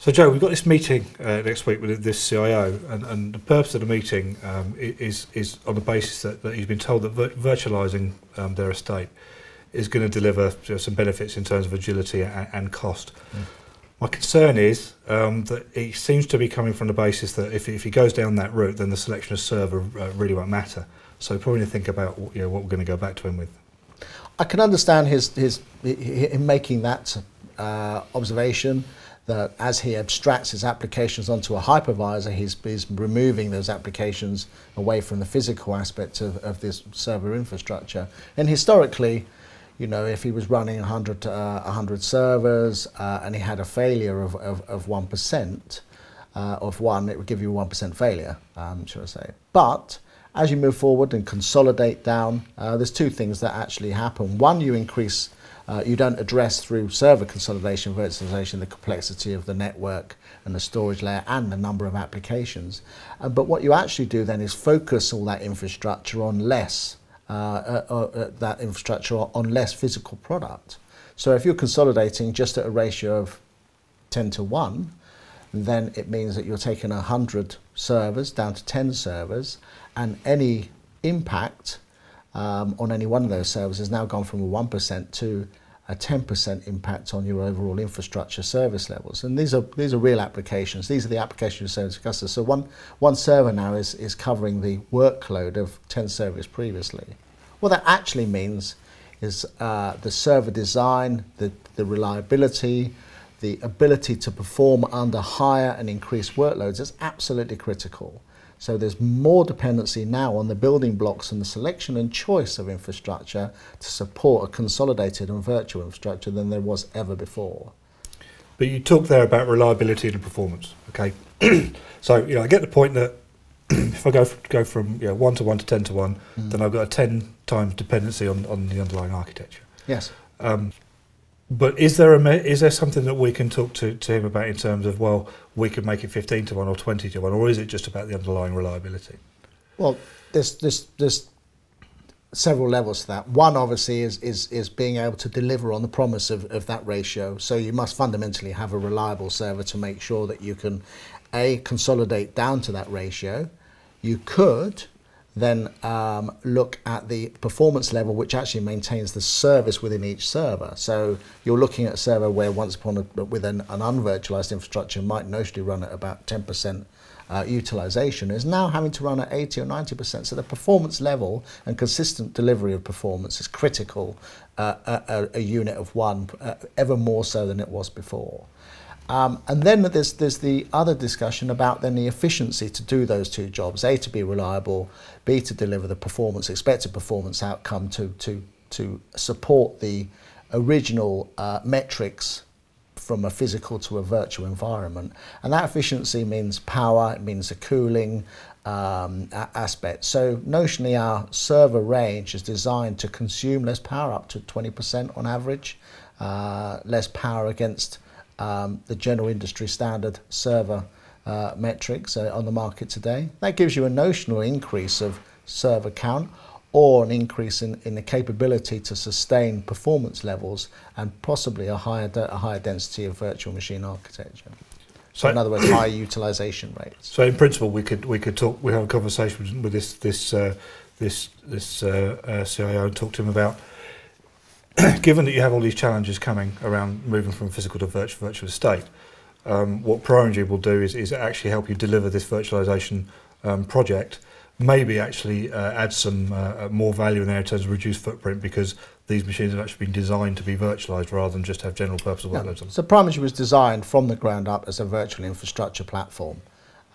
So Joe, we've got this meeting next week with this CIO, and the purpose of the meeting is on the basis that he's been told that virtualising their estate is going to deliver some benefits in terms of agility and cost. My concern is that he seems to be coming from the basis that if he goes down that route, then the selection of server really won't matter. So probably need to think about what we're going to go back to him with. I can understand him making that observation, that as he abstracts his applications onto a hypervisor, he's removing those applications away from the physical aspect of this server infrastructure. And historically, you know, if he was running 100 servers and he had a failure of 1%, of one, it would give you a 1% failure, should I say. But as you move forward and consolidate down, there's two things that actually happen. One, you increase, you don't address through server consolidation, virtualization, the complexity of the network and the storage layer and the number of applications. But what you actually do then is focus all that infrastructure on less physical product. So if you're consolidating just at a ratio of 10 to 1, then it means that you're taking 100 servers down to 10 servers, and any impact on any one of those servers has now gone from a 1% to a 10% impact on your overall infrastructure service levels. And these are real applications. These are the applications you're serving to customers. So one server now is covering the workload of 10 servers previously. What that actually means is the server design, the reliability, the ability to perform under higher and increased workloads is absolutely critical. So there's more dependency now on the building blocks and the selection and choice of infrastructure to support a consolidated and virtual infrastructure than there was ever before. But you talked there about reliability and performance, okay? So, I get the point that if I go from 1 to 1 to 10 to 1, then I've got a 10 times dependency on the underlying architecture. Yes. But is there something that we can talk to him about in terms of, well, we could make it 15 to 1 or 20 to 1, or is it just about the underlying reliability? Well, there's several levels to that. One, obviously, is being able to deliver on the promise of that ratio. So you must fundamentally have a reliable server to make sure that you can, A, consolidate down to that ratio. You could then look at the performance level, which actually maintains the service within each server. So you're looking at a server where with an unvirtualized infrastructure might notionally run at about 10% utilization, is now having to run at 80 or 90%. So the performance level and consistent delivery of performance is critical a unit of one, ever more so than it was before. And then there's the other discussion about then the efficiency to do those two jobs, A, to be reliable, B, to deliver the performance, expected performance outcome to support the original metrics from a physical to a virtual environment. And that efficiency means power, it means the cooling aspect. So notionally our server range is designed to consume less power, up to 20% on average, less power against the general industry standard server metrics on the market today. That gives you a notional increase of server count or an increase in the capability to sustain performance levels and possibly a higher density of virtual machine architecture. So in other words, high utilization rates. So in principle, we could have a conversation with this CIO and talk to him about, given that you have all these challenges coming around moving from physical to virtual estate, what Primary will do is actually help you deliver this virtualization project, maybe actually add some more value in there in terms of reduced footprint, because these machines have actually been designed to be virtualized rather than just have general purpose workloads on them. So Primary was designed from the ground up as a virtual infrastructure platform,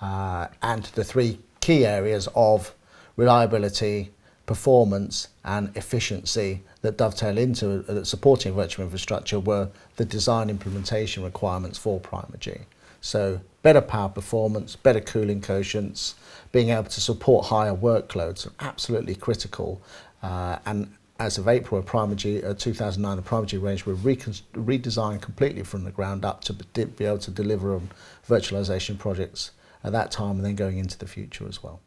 and the three key areas of reliability, performance and efficiency that dovetail into supporting virtual infrastructure were the design implementation requirements for Primary. So better power performance, better cooling quotients, being able to support higher workloads are absolutely critical. And as of April of Primary 2009, the Primary range were redesigned completely from the ground up to be able to deliver on virtualization projects at that time and then going into the future as well.